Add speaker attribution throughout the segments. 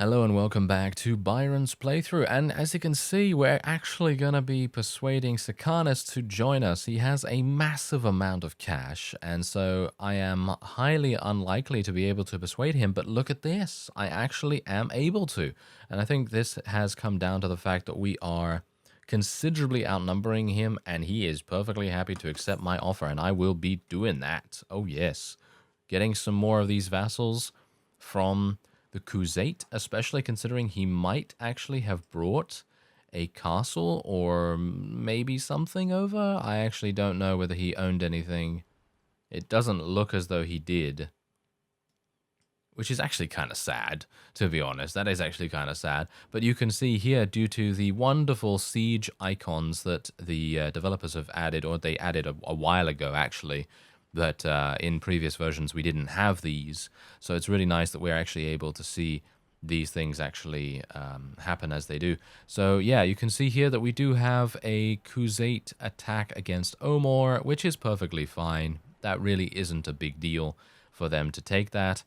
Speaker 1: Hello and welcome back to Byron's playthrough, and as you can see, we're actually going to be persuading Johannes to join us. He has a massive amount of cash, and so I am highly unlikely to be able to persuade him, but look at this, I actually am able to. And I think this has come down to the fact that we are considerably outnumbering him, and he is perfectly happy to accept my offer, and I will be doing that. Oh yes, getting some more of these vassals from the Kaoses, especially considering he might actually have brought a castle or maybe something over. I actually don't know whether he owned anything. It doesn't look as though he did, which is actually kind of sad, to be honest. That is actually kind of sad. But you can see here, due to the wonderful siege icons that the developers have added, or they added a while ago, actually, that in previous versions we didn't have these. So it's really nice that we're actually able to see these things actually happen as they do. So yeah, you can see here that we do have a Kaoses attack against Omor, which is perfectly fine. That really isn't a big deal for them to take that,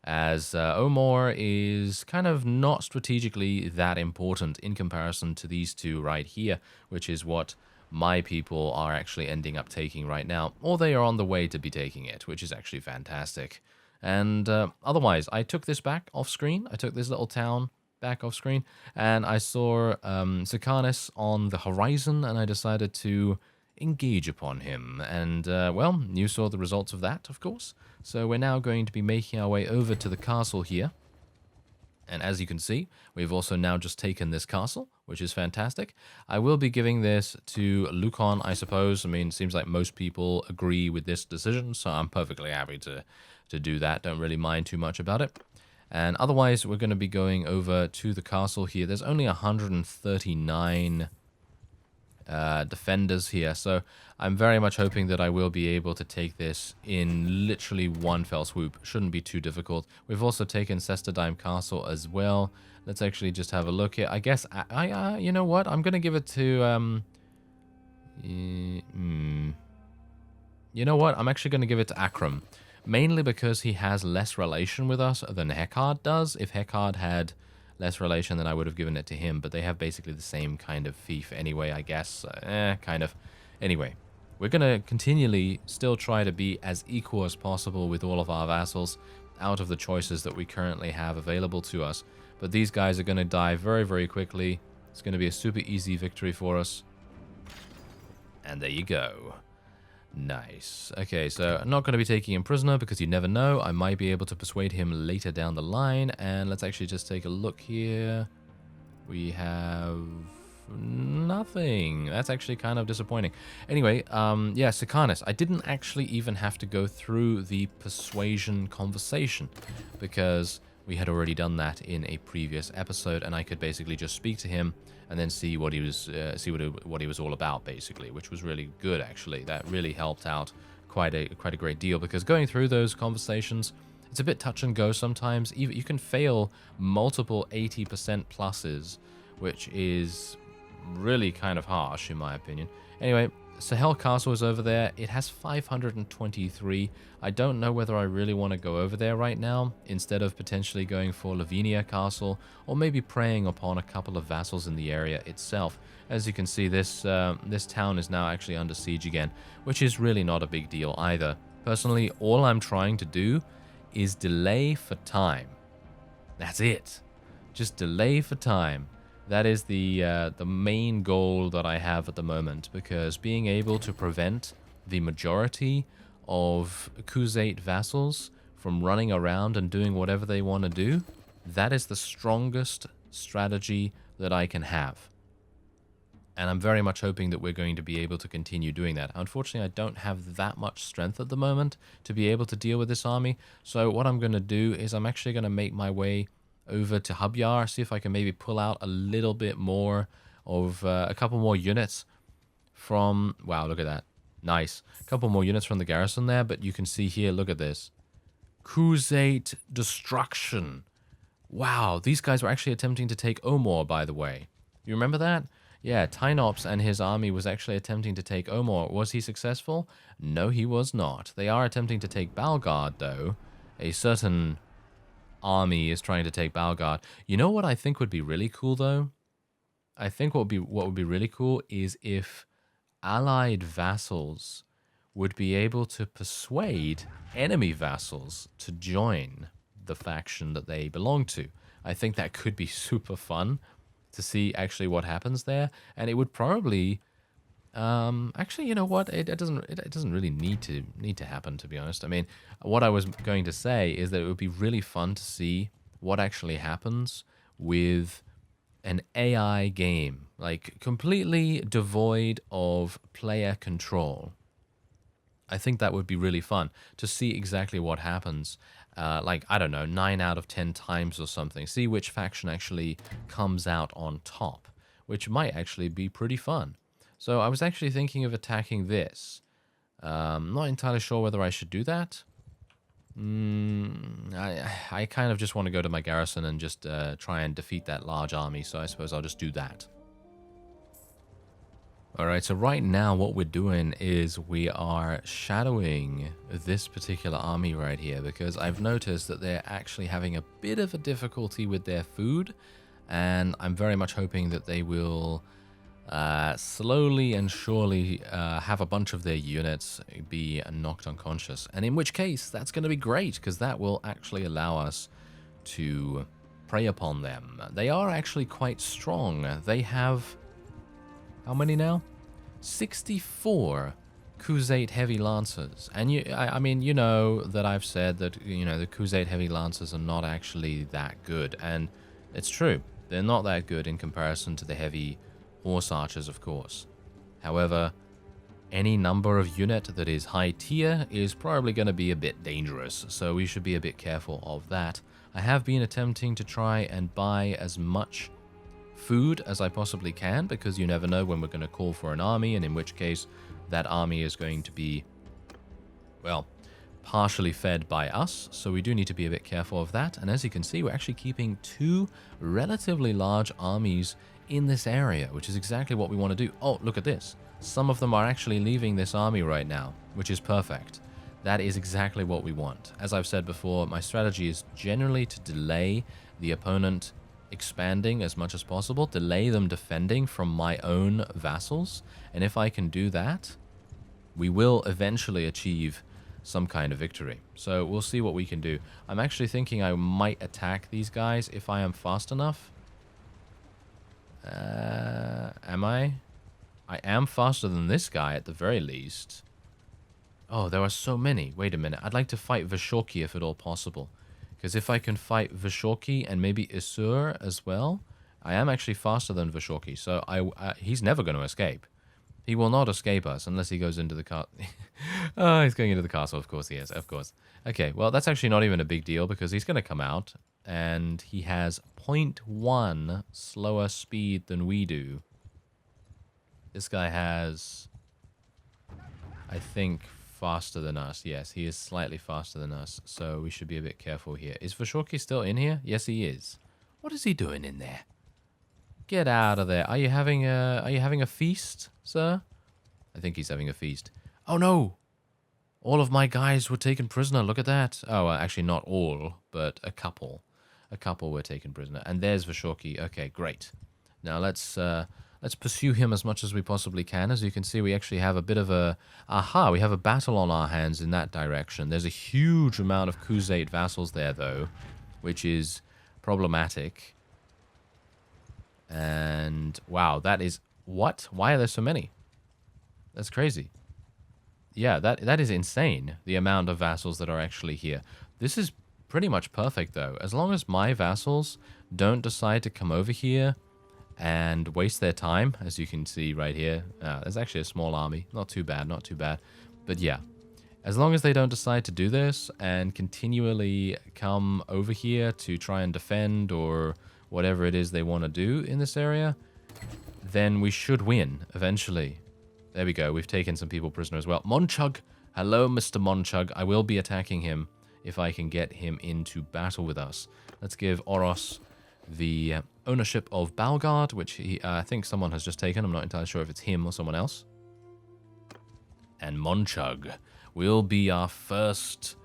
Speaker 1: as Omor is kind of not strategically that important in comparison to these two right here, which is what my people are actually ending up taking right now, or they are on the way to be taking it, which is actually fantastic. And otherwise, I took this back off screen. I took this little town back off screen, and I saw Johannes on the horizon, and I decided to engage upon him. And, well, you saw the results of that, of course. So we're now going to be making our way over to the castle here. And as you can see, we've also now just taken this castle, which is fantastic. I will be giving this to Lukon, I suppose. I mean, it seems like most people agree with this decision, so I'm perfectly happy to do that. Don't really mind too much about it. And otherwise, we're going to be going over to the castle here. There's only 139 defenders here, so I'm very much hoping that I will be able to take this in literally one fell swoop. Shouldn't be too difficult. We've also taken Sestadheim Castle as well. Let's actually just have a look here. I guess you know what, I'm gonna give it to you know what, I'm actually gonna give it to Akram, mainly because he has less relation with us than Hekard does. If Hekard had less relation, then I would have given it to him, but they have basically the same kind of fief anyway, I guess. Kind of. Anyway, we're going to continually still try to be as equal as possible with all of our vassals out of the choices that we currently have available to us. But these guys are going to die very, very quickly. It's going to be a super easy victory for us. And there you go. Nice. Okay, so I'm not going to be taking him prisoner because you never know. I might be able to persuade him later down the line. And let's actually just take a look here. We have nothing. That's actually kind of disappointing. Anyway, yeah, Johannes. I didn't actually even have to go through the persuasion conversation because we had already done that in a previous episode, and I could basically just speak to him and then see what he was what he was all about, basically, which was really good. Actually, that really helped out quite a great deal, because going through those conversations, it's a bit touch and go sometimes. You can fail multiple 80% pluses, which is really kind of harsh in my opinion. Anyway, Sahel Castle is over there. It has 523. I don't know whether I really want to go over there right now, instead of potentially going for Lavinia Castle, or maybe preying upon a couple of vassals in the area itself. As you can see, this town is now actually under siege again, which is really not a big deal either. Personally, all I'm trying to do is delay for time. That's it. Just delay for time. That is the main goal that I have at the moment, because being able to prevent the majority of Kaoses vassals from running around and doing whatever they want to do, that is the strongest strategy that I can have. And I'm very much hoping that we're going to be able to continue doing that. Unfortunately, I don't have that much strength at the moment to be able to deal with this army. So what I'm going to do is I'm actually going to make my way over to Hubyar, see if I can maybe pull out a little bit more of a couple more units from... Wow, look at that. Nice. A couple more units from the garrison there, but you can see here, look at this. Kaoses destruction. Wow, these guys were actually attempting to take Omor, by the way. You remember that? Yeah, Tynops and his army was actually attempting to take Omor. Was he successful? No, he was not. They are attempting to take Balgard, though. A certain army is trying to take Balgard. You know what I think would be really cool, though? I think what would be really cool is if allied vassals would be able to persuade enemy vassals to join the faction that they belong to. I think that could be super fun to see actually what happens there, and it would probably actually, you know what, it doesn't really need to happen, to be honest. I mean, what I was going to say is that it would be really fun to see what actually happens with an AI game, like completely devoid of player control. I think that would be really fun to see exactly what happens, like, I don't know, 9 out of 10 times or something. See which faction actually comes out on top, which might actually be pretty fun. So I was actually thinking of attacking this. Not entirely sure whether I should do that. I kind of just want to go to my garrison and just try and defeat that large army, so I suppose I'll just do that. Alright, so right now what we're doing is we are shadowing this particular army right here, because I've noticed that they're actually having a bit of a difficulty with their food, and I'm very much hoping that they will slowly and surely have a bunch of their units be knocked unconscious. And in which case, that's going to be great, because that will actually allow us to prey upon them. They are actually quite strong. They have... how many now? 64 Crusade Heavy Lancers. And I mean, you know that I've said that, you know, the Crusade Heavy Lancers are not actually that good. And it's true. They're not that good in comparison to the Heavy Horse Archers, of course. However, any number of unit that is high tier is probably going to be a bit dangerous. So we should be a bit careful of that. I have been attempting to try and buy as much food as I possibly can, because you never know when we're going to call for an army, and in which case that army is going to be, well, partially fed by us, so we do need to be a bit careful of that. And as you can see, we're actually keeping 2 relatively large armies in this area, which is exactly what we want to do. Oh, look at this. Some of them are actually leaving this army right now, which is perfect. That is exactly what we want. As I've said before, my strategy is generally to delay the opponent expanding as much as possible, delay them defending from my own vassals, and if I can do that, we will eventually achieve some kind of victory. So we'll see what we can do. I'm actually thinking I might attack these guys if I am fast enough. Am I? I am faster than this guy at the very least. Oh, there are so many. Wait a minute. I'd like to fight Vashorki if at all possible. Because if I can fight Vashorki and maybe Isur as well, I am actually faster than Vashorki. So he's never going to escape. He will not escape us unless he goes into the castle. Oh, he's going into the castle. Of course he is. Of course. Okay, well, that's actually not even a big deal, because he's going to come out and he has 0.1 slower speed than we do. This guy has, I think, faster than us. Yes, he is slightly faster than us, so we should be a bit careful here. Is Vashorki still in here? Yes, he is. What is he doing in there? Get out of there. Are you having a feast, sir? I think he's having a feast. Oh no! All of my guys were taken prisoner. Look at that. Oh, well, actually not all, but a couple. A couple were taken prisoner. And there's Vashorki. Okay, great. Now let's pursue him as much as we possibly can. As you can see, we actually have a bit of a... Aha, we have a battle on our hands in that direction. There's a huge amount of Crusade vassals there, though, which is problematic. And, wow, that is... What? Why are there so many? That's crazy. Yeah, that is insane, the amount of vassals that are actually here. This is pretty much perfect, though. As long as my vassals don't decide to come over here and waste their time, as you can see right here. There's actually a small army. Not too bad, not too bad. But yeah, as long as they don't decide to do this and continually come over here to try and defend or whatever it is they want to do in this area, then we should win eventually. There we go. We've taken some people prisoner as well. Monchug. Hello, Mr. Monchug. I will be attacking him if I can get him into battle with us. Let's give Oros the ownership of Balgard, which I think someone has just taken. I'm not entirely sure if it's him or someone else. And Monchug will be our first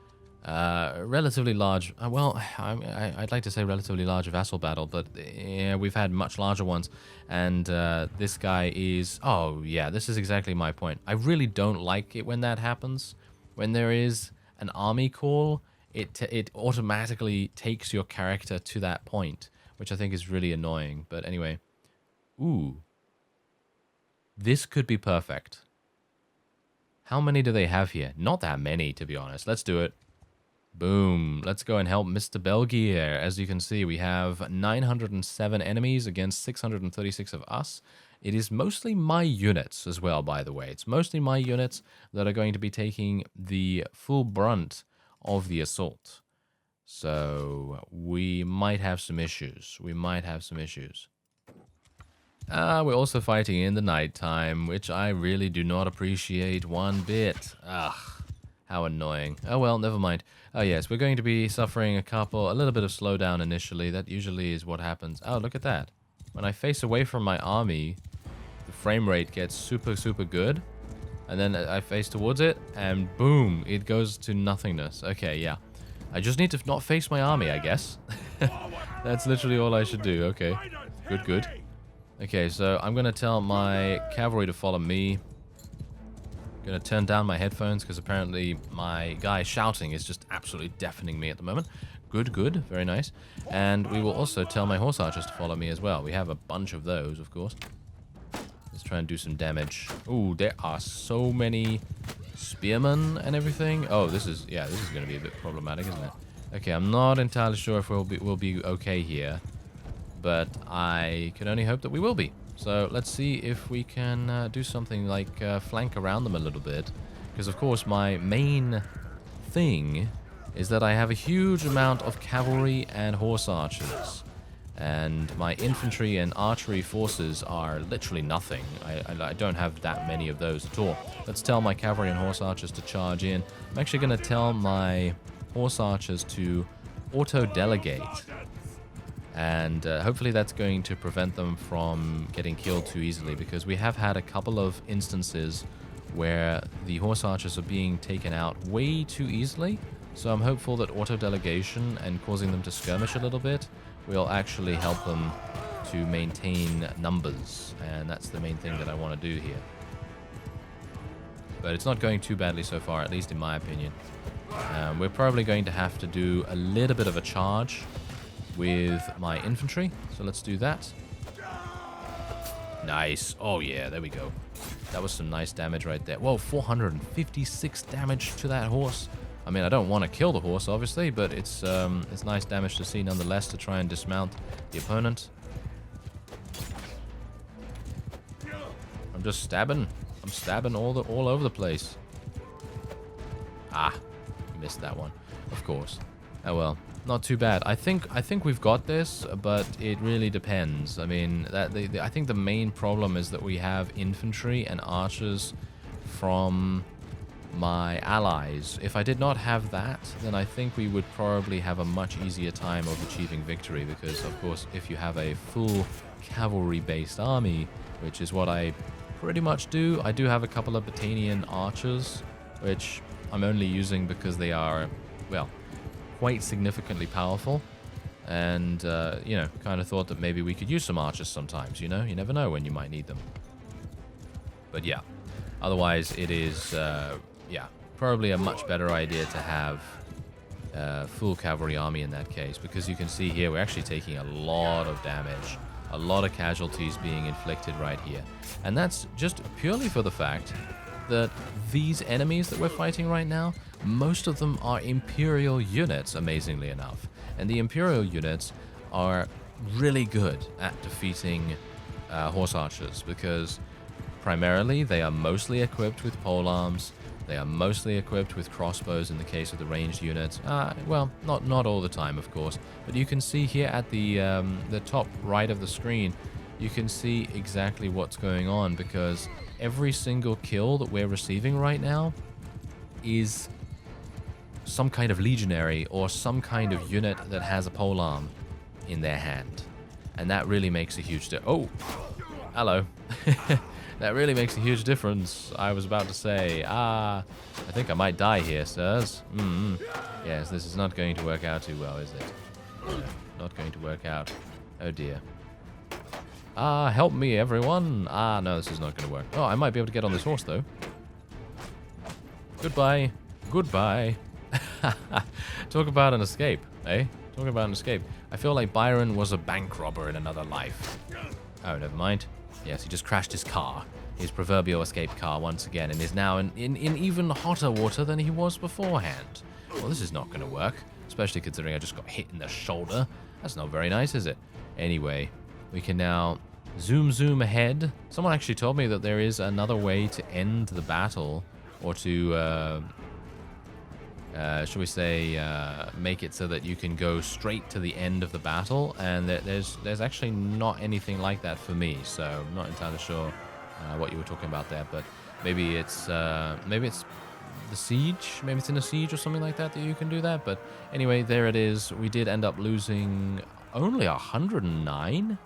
Speaker 1: relatively large, well, I'd like to say relatively large vassal battle, but yeah, we've had much larger ones, and this guy is, oh yeah, this is exactly my point. I really don't like it when that happens. When there is an army call, it automatically takes your character to that point, which I think is really annoying. But anyway, ooh, this could be perfect. How many do they have here? Not that many, to be honest. Let's do it. Boom. Let's go and help Mr. Belgier. As you can see, we have 907 enemies against 636 of us. It is mostly my units as well, by the way. It's mostly my units that are going to be taking the full brunt of the assault. So we might have some issues. We're also fighting in the nighttime, which I really do not appreciate one bit. Ugh. How annoying. Oh well, never mind. Oh yes, we're going to be suffering a little bit of slowdown initially. That usually is what happens. Oh, look at that. When I face away from my army, the frame rate gets super, super good. And then I face towards it, and boom, it goes to nothingness. Okay, yeah. I just need to not face my army, I guess. That's literally all I should do. Okay, good, good. Okay, so I'm going to tell my cavalry to follow me. Gonna turn down my headphones because apparently my guy shouting is just absolutely deafening me at the moment. Good, good, very nice. And we will also tell my horse archers to follow me as well. We have a bunch of those, of course. Let's try and do some damage. Ooh, there are so many spearmen and everything. Oh, this is gonna be a bit problematic, isn't it? Okay, I'm not entirely sure if we'll be okay here, but I can only hope that we will be. So let's see if we can do something like flank around them a little bit. Because of course my main thing is that I have a huge amount of cavalry and horse archers. And my infantry and archery forces are literally nothing. I don't have that many of those at all. Let's tell my cavalry and horse archers to charge in. I'm actually going to tell my horse archers to auto-delegate. And hopefully that's going to prevent them from getting killed too easily, because we have had a couple of instances where the horse archers are being taken out way too easily. So I'm hopeful that auto-delegation and causing them to skirmish a little bit will actually help them to maintain numbers. And that's the main thing that I want to do here. But it's not going too badly so far, at least in my opinion. We're probably going to have to do a little bit of a charge with my infantry, so let's do that. Nice. Oh yeah, there we go. That was some nice damage right there. Whoa, 456 damage to that horse. I mean, I don't want to kill the horse, obviously, but it's nice damage to see nonetheless to try and dismount the opponent. I'm just stabbing. I'm stabbing all over the place. Ah, missed that one, of course. Oh well. Not too bad. I think we've got this, but it really depends. I mean, I think the main problem is that we have infantry and archers from my allies. If I did not have that, then I think we would probably have a much easier time of achieving victory, because of course if you have a full cavalry-based army, which is what I pretty much do, I do have a couple of Battanian archers, which I'm only using because they are, well, quite significantly powerful, and you know, kind of thought that maybe we could use some archers sometimes, you know, you never know when you might need them. But yeah, otherwise it is yeah, probably a much better idea to have full cavalry army in that case, because you can see here we're actually taking a lot of damage, a lot of casualties being inflicted right here, and that's just purely for the fact that these enemies that we're fighting right now, most of them are Imperial units, amazingly enough. And the Imperial units are really good at defeating horse archers, because primarily they are mostly equipped with polearms, they are mostly equipped with crossbows in the case of the ranged units. Well, not all the time, of course, but you can see here at the top right of the screen, you can see exactly what's going on, because every single kill that we're receiving right now is some kind of legionary or some kind of unit that has a polearm in their hand. And that really makes a huge difference. Oh, hello. That really makes a huge difference. I was about to say, I think I might die here, sirs. Yes, this is not going to work out too well, is it? No, not going to work out. Oh dear. Help me, everyone. No, this is not going to work. Oh, I might be able to get on this horse, though. Goodbye. Goodbye. Talk about an escape, eh? Talk about an escape. I feel like Byron was a bank robber in another life. Oh, never mind. Yes, he just crashed his car. His proverbial escape car once again, and is now in even hotter water than he was beforehand. Well, this is not going to work, especially considering I just got hit in the shoulder. That's not very nice, is it? Anyway, we can now zoom ahead. Someone actually told me that there is another way to end the battle, or to, should we say, make it so that you can go straight to the end of the battle, and there's actually not anything like that for me, so I'm not entirely sure what you were talking about there, but maybe it's the siege, maybe it's in a siege or something like that you can do that. But anyway, there it is. We did end up losing only 109.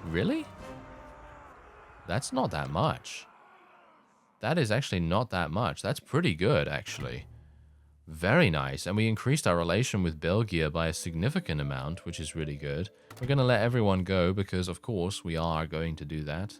Speaker 1: Really? That's not that much. That is actually not that much. That's pretty good, actually. Very nice. And we increased our relation with Belgium by a significant amount, which is really good. We're going to let everyone go because, of course, we are going to do that.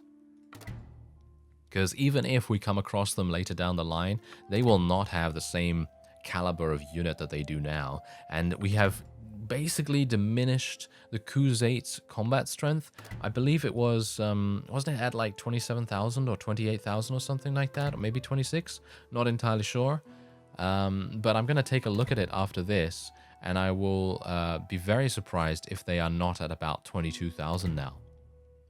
Speaker 1: Because even if we come across them later down the line, they will not have the same caliber of unit that they do now. And we have basically diminished the Khuzait's combat strength. I believe it was, wasn't it at like 27,000 or 28,000 or something like that? Or maybe 26? Not entirely sure. But I'm going to take a look at it after this, and I will be very surprised if they are not at about 22,000 now.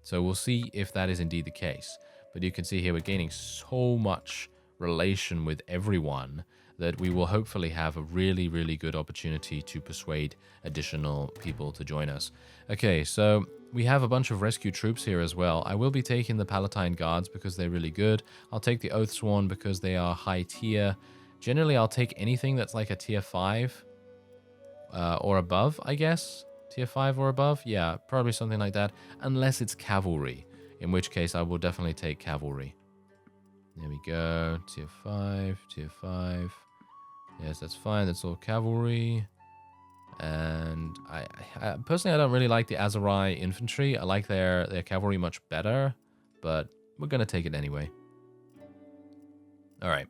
Speaker 1: So we'll see if that is indeed the case. But you can see here we're gaining so much relation with everyone that we will hopefully have a really, really good opportunity to persuade additional people to join us. Okay, so we have a bunch of rescue troops here as well. I will be taking the Palatine Guards because they're really good. I'll take the Oathsworn because they are high tier. Generally, I'll take anything that's like a tier 5 or above, I guess. Tier 5 or above? Yeah, probably something like that. Unless it's cavalry, in which case I will definitely take cavalry. There we go. Tier 5, tier 5. Yes, that's fine. That's all cavalry. And I personally, I don't really like the Aserai infantry. I like their cavalry much better, but we're going to take it anyway. All right.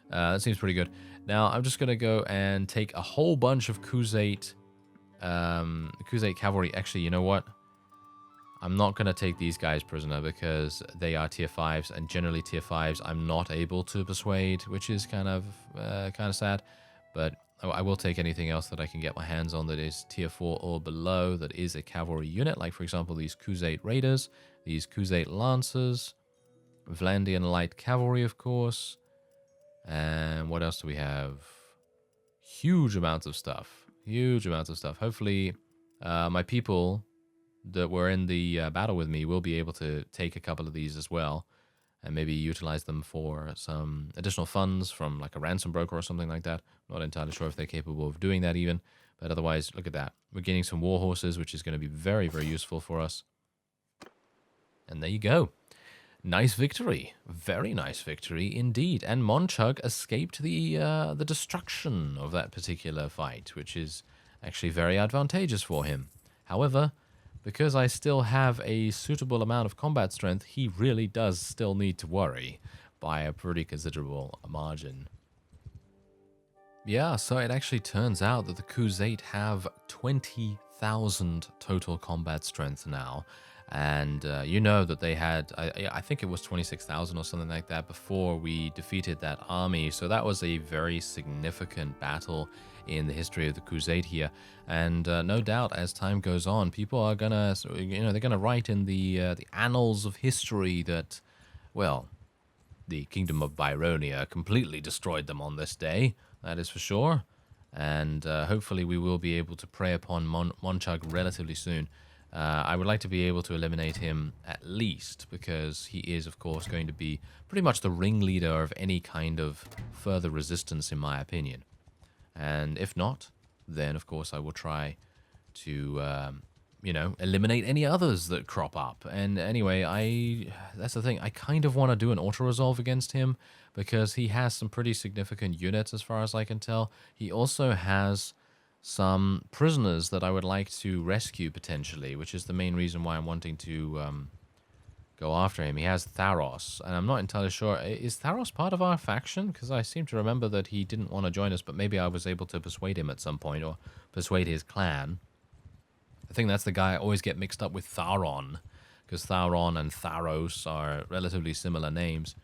Speaker 1: That seems pretty good. Now, I'm just going to go and take a whole bunch of Khuzait cavalry. Actually, you know what? I'm not going to take these guys prisoner because they are tier 5s, and generally tier 5s I'm not able to persuade, which is kind of sad. But I will take anything else that I can get my hands on that is tier 4 or below that is a cavalry unit, like for example these Khuzait Raiders, these Khuzait Lancers, Vlandian Light Cavalry, of course. And what else do we have? Huge amounts of stuff. Huge amounts of stuff. Hopefully, my people that were in the battle with me will be able to take a couple of these as well, and maybe utilize them for some additional funds from like a ransom broker or something like that. Not entirely sure if they're capable of doing that even, but otherwise, look at that. We're getting some war horses, which is going to be very, very useful for us. And there you go. Nice victory. Very nice victory indeed. And Monchug escaped the destruction of that particular fight, which is actually very advantageous for him. However, because I still have a suitable amount of combat strength, he really does still need to worry by a pretty considerable margin. Yeah, so it actually turns out that the Khuzait have 20,000 total combat strength now. And you know that they had, I think it was 26,000 or something like that before we defeated that army. So that was a very significant battle in the history of the Khuzait here. And no doubt, as time goes on, people are gonna, they're gonna write in the annals of history that, well, the Kingdom of Byronia completely destroyed them on this day. That is for sure. And hopefully we will be able to prey upon Monchug relatively soon. I would like to be able to eliminate him at least, because he is, of course, going to be pretty much the ringleader of any kind of further resistance, in my opinion. And if not, then, of course, I will try to you know, eliminate any others that crop up. And anyway, that's the thing. I kind of want to do an auto-resolve against him because he has some pretty significant units as far as I can tell. He also has some prisoners that I would like to rescue potentially, which is the main reason why I'm wanting to go after him. He has Tharos, and I'm not entirely sure. Is Tharos part of our faction? Because I seem to remember that he didn't want to join us, but maybe I was able to persuade him at some point, or persuade his clan. I think that's the guy I always get mixed up with Tharon, because Tharon and Tharos are relatively similar names.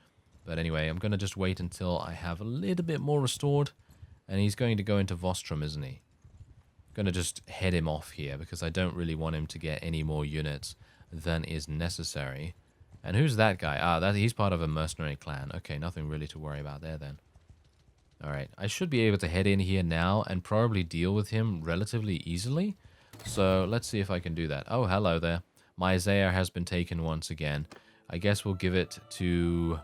Speaker 1: But anyway, I'm going to just wait until I have a little bit more restored, and he's going to go into Vostrom, isn't he? Going to just head him off here, because I don't really want him to get any more units than is necessary. And who's that guy? Ah, he's part of a mercenary clan. Okay, nothing really to worry about there then. Alright, I should be able to head in here now and probably deal with him relatively easily. So let's see if I can do that. Oh, hello there. My Isaiah has been taken once again. I guess we'll give it to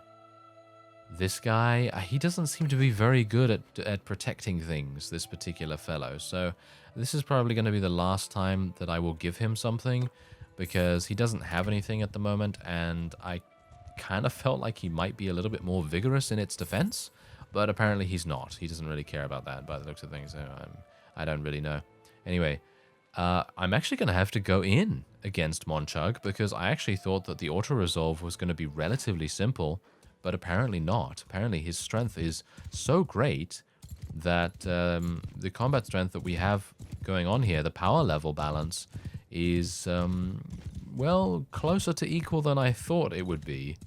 Speaker 1: this guy. He doesn't seem to be very good at protecting things, this particular fellow. So this is probably going to be the last time that I will give him something, because he doesn't have anything at the moment, and I kind of felt like he might be a little bit more vigorous in its defense, but apparently he's not. He doesn't really care about that by the looks of things. I don't really know. Anyway, I'm actually going to have to go in against Monchug, because I actually thought that the auto-resolve was going to be relatively simple, but apparently not. Apparently his strength is so great that the combat strength that we have going on here, the power level balance, is, well, closer to equal than I thought it would be.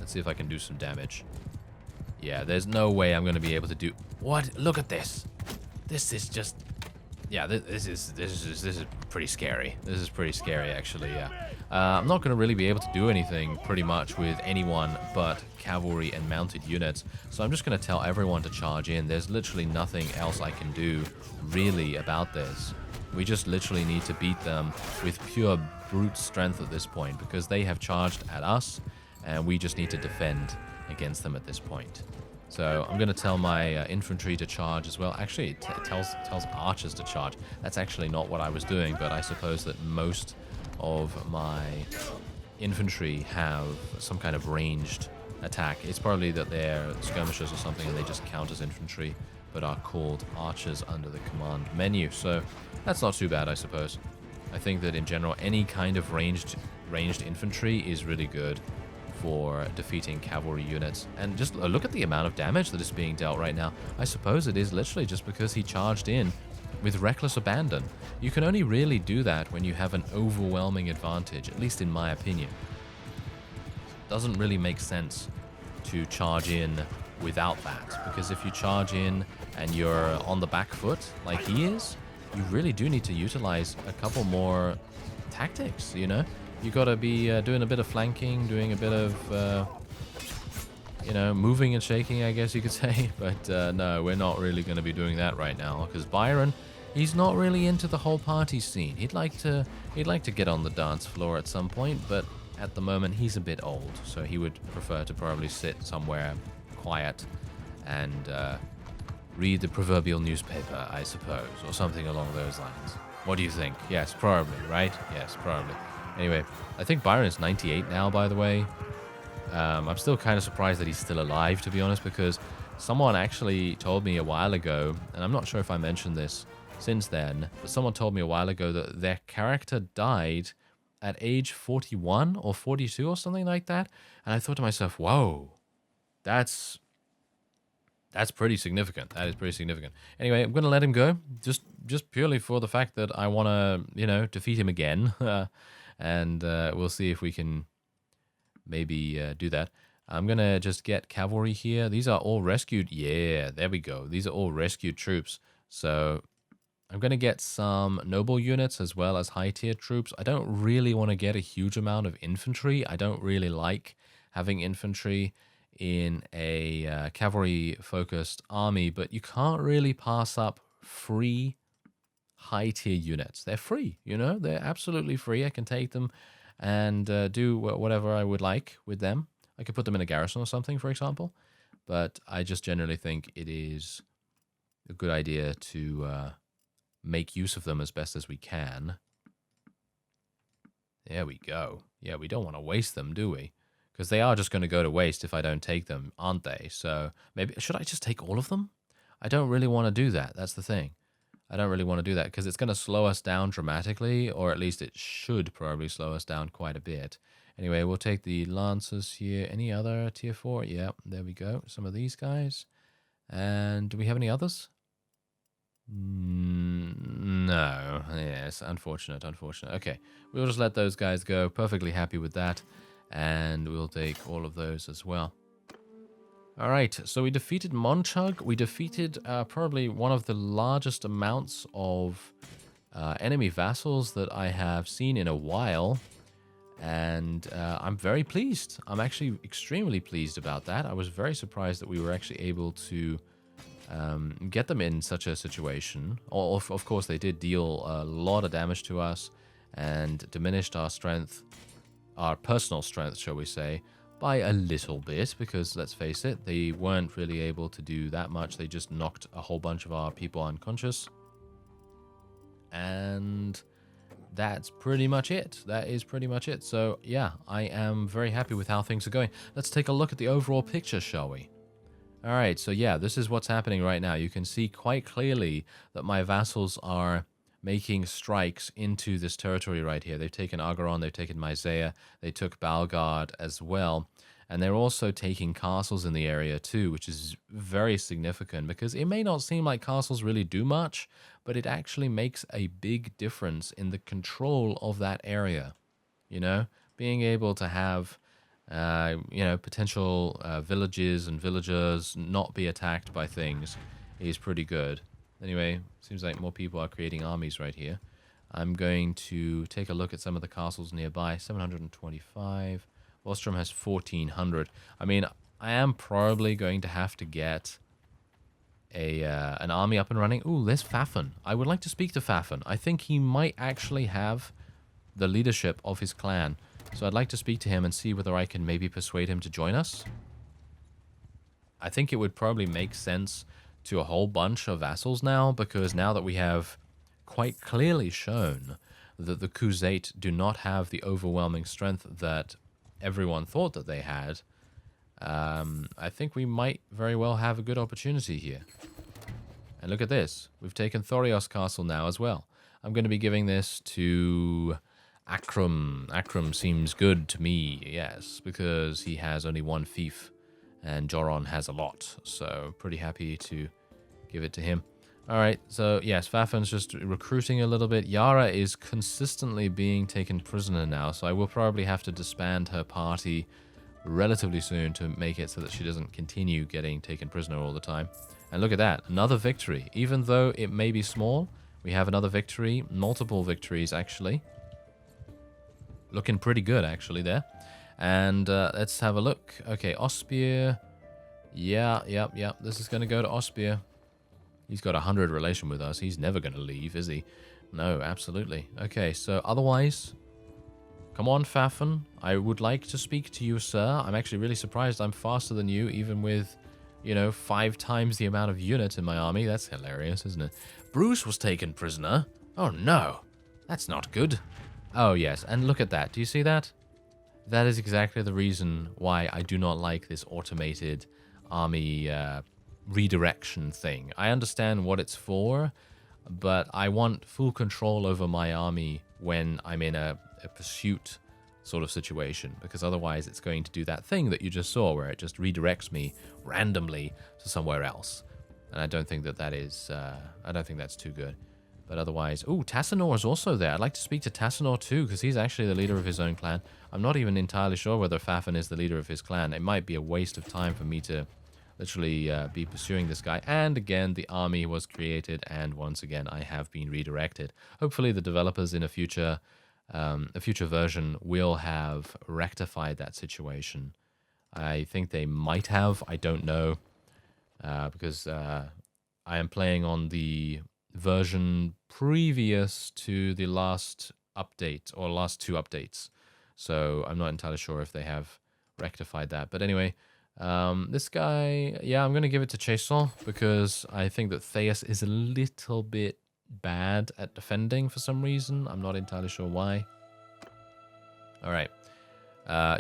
Speaker 1: Let's see if I can do some damage. Yeah, there's no way I'm going to be able to do... What? Look at this. This is just... Yeah, this is pretty scary. This is pretty scary, actually, yeah. I'm not going to really be able to do anything, pretty much, with anyone but cavalry and mounted units. So I'm just going to tell everyone to charge in. There's literally nothing else I can do, really, about this. We just literally need to beat them with pure brute strength at this point, because they have charged at us, and we just need to defend against them at this point. So I'm going to tell my infantry to charge as well. Actually, it tells archers to charge. That's actually not what I was doing, but I suppose that most of my infantry have some kind of ranged attack. It's probably that they're skirmishers or something, and they just count as infantry, but are called archers under the command menu. So that's not too bad, I suppose. I think that in general, any kind of ranged infantry is really good for defeating cavalry units. And just look at the amount of damage that is being dealt right now. I suppose it is literally just because he charged in with reckless abandon. You can only really do that when you have an overwhelming advantage, at least in my opinion. Doesn't really make sense to charge in without that, because if you charge in and you're on the back foot like he is, you really do need to utilize a couple more tactics, you know? You gotta be doing a bit of flanking, doing a bit of, you know, moving and shaking, I guess you could say. But no, we're not really gonna be doing that right now, because Byron, he's not really into the whole party scene. He'd like to get on the dance floor at some point, but at the moment he's a bit old, so he would prefer to probably sit somewhere quiet and read the proverbial newspaper, I suppose, or something along those lines. What do you think? Yes, probably, right? Yes, probably. Anyway, I think Byron is 98 now, by the way. I'm still kind of surprised that he's still alive, to be honest, because someone actually told me a while ago, and I'm not sure if I mentioned this since then, but someone told me a while ago that their character died at age 41 or 42 or something like that. And I thought to myself, whoa, that's pretty significant. That is pretty significant. Anyway, I'm going to let him go, just purely for the fact that I want to, you know, defeat him again. And we'll see if we can maybe do that. I'm going to just get cavalry here. These are all rescued. Yeah, there we go. These are all rescued troops. So I'm going to get some noble units as well as high-tier troops. I don't really want to get a huge amount of infantry. I don't really like having infantry in a cavalry-focused army, but you can't really pass up free high-tier units. They're free, you know? They're absolutely free. I can take them and do whatever I would like with them. I could put them in a garrison or something, for example. But I just generally think it is a good idea to make use of them as best as we can. There we go. Yeah, we don't want to waste them, do we? Because they are just going to go to waste if I don't take them, aren't they? So maybe, should I just take all of them? I don't really want to do that. That's the thing. I don't really want to do that because it's going to slow us down dramatically, or at least it should probably slow us down quite a bit. Anyway, we'll take the Lancers here. Any other tier 4? Yeah, there we go. Some of these guys. And do we have any others? No. Yes, unfortunate. Okay, we'll just let those guys go. Perfectly happy with that. And we'll take all of those as well. Alright, so we defeated Monchug. We defeated probably one of the largest amounts of enemy vassals that I have seen in a while. And I'm very pleased. I'm actually extremely pleased about that. I was very surprised that we were actually able to get them in such a situation. Of course, they did deal a lot of damage to us and diminished our strength, our personal strength, shall we say, by a little bit, because let's face it, they weren't really able to do that much. They just knocked a whole bunch of our people unconscious. And that's pretty much it. That is pretty much it. So yeah, I am very happy with how things are going. Let's take a look at the overall picture, shall we? All right, so yeah, this is what's happening right now. You can see quite clearly that my vassals are making strikes into this territory right here. They've taken Agaron, they've taken Myzea, they took Balgard as well. And they're also taking castles in the area too, which is very significant because it may not seem like castles really do much, but it actually makes a big difference in the control of that area. You know, being able to have, you know, potential villages and villagers not be attacked by things is pretty good. Anyway, seems like more people are creating armies right here. I'm going to take a look at some of the castles nearby. 725. Wallstrom has 1,400. I mean, I am probably going to have to get an army up and running. Ooh, there's Fafan. I would like to speak to Fafan. I think he might actually have the leadership of his clan. So I'd like to speak to him and see whether I can maybe persuade him to join us. I think it would probably make sense to a whole bunch of vassals now, because now that we have quite clearly shown that the Khuzait do not have the overwhelming strength that everyone thought that they had, I think we might very well have a good opportunity here. And look at this. We've taken Thorios Castle now as well. I'm going to be giving this to Akrum. Akrum seems good to me, yes, because he has only one fief and Joron has a lot. So pretty happy to give it to him. All right, so yes, Fafan's just recruiting a little bit. Yara is consistently being taken prisoner now, so I will probably have to disband her party relatively soon to make it so that she doesn't continue getting taken prisoner all the time. And look at that, another victory. Even though it may be small, we have another victory, multiple victories actually. Looking pretty good actually there. And let's have a look. Okay, Ospir. Yeah. This is going to go to Ospir. He's got 100 relation with us. He's never going to leave, is he? No, absolutely. Okay, so otherwise, come on, Fafan. I would like to speak to you, sir. I'm actually really surprised I'm faster than you, even with, you know, 5 times the amount of units in my army. That's hilarious, isn't it? Bruce was taken prisoner. Oh, no. That's not good. Oh, yes, and look at that. Do you see that? That is exactly the reason why I do not like this automated army redirection thing. I understand what it's for, but I want full control over my army when I'm in a pursuit sort of situation, because otherwise it's going to do that thing that you just saw where it just redirects me randomly to somewhere else. And I don't think that is, I don't think that's too good. But otherwise, ooh, Tassinor is also there. I'd like to speak to Tassinor too, because he's actually the leader of his own clan. I'm not even entirely sure whether Fafan is the leader of his clan. It might be a waste of time for me to literally be pursuing this guy. And again, the army was created, and once again, I have been redirected. Hopefully, the developers in a future version will have rectified that situation. I think they might have. I don't know, because I am playing on the version previous to the last update, or last 2 updates. So I'm not entirely sure if they have rectified that. But anyway, this guy, yeah, I'm going to give it to Chason, because I think that Theus is a little bit bad at defending for some reason. I'm not entirely sure why. All right.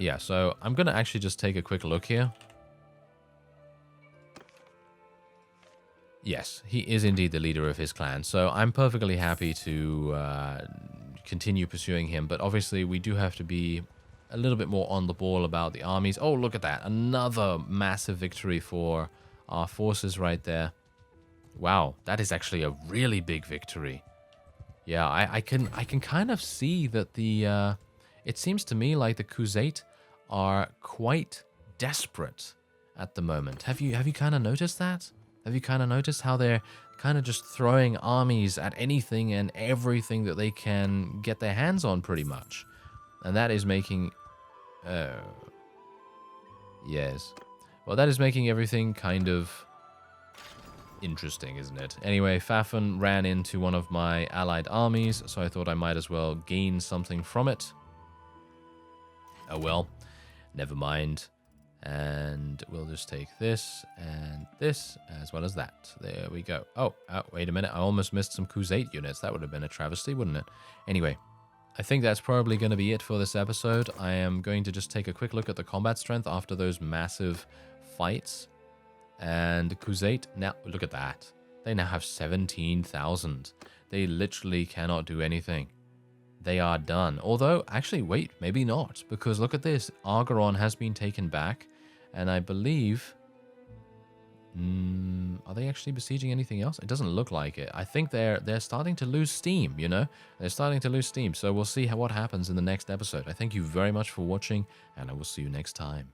Speaker 1: Yeah, so I'm going to actually just take a quick look here. Yes, he is indeed the leader of his clan, so I'm perfectly happy to continue pursuing him, but obviously we do have to be a little bit more on the ball about the armies. Oh, look at that. Another massive victory for our forces right there. Wow, that is actually a really big victory. Yeah, I can kind of see that the... it seems to me like the Kaoses are quite desperate at the moment. Have you kind of noticed that? Have you kind of noticed how they're kind of just throwing armies at anything and everything that they can get their hands on, pretty much? And that is making... yes. Well, that is making everything kind of interesting, isn't it? Anyway, Fafan ran into one of my allied armies, so I thought I might as well gain something from it. Oh well, never mind. And we'll just take this and this as well as that. There we go. Oh, wait a minute. I almost missed some Kaoses units. That would have been a travesty, wouldn't it? Anyway, I think that's probably going to be it for this episode. I am going to just take a quick look at the combat strength after those massive fights. And Kaoses, now look at that. They now have 17,000. They literally cannot do anything. They are done. Although, actually, wait, maybe not. Because look at this. Argeron has been taken back. And I believe... are they actually besieging anything else? It doesn't look like it. I think they're starting to lose steam, you know? They're starting to lose steam. So we'll see what happens in the next episode. I thank you very much for watching. And I will see you next time.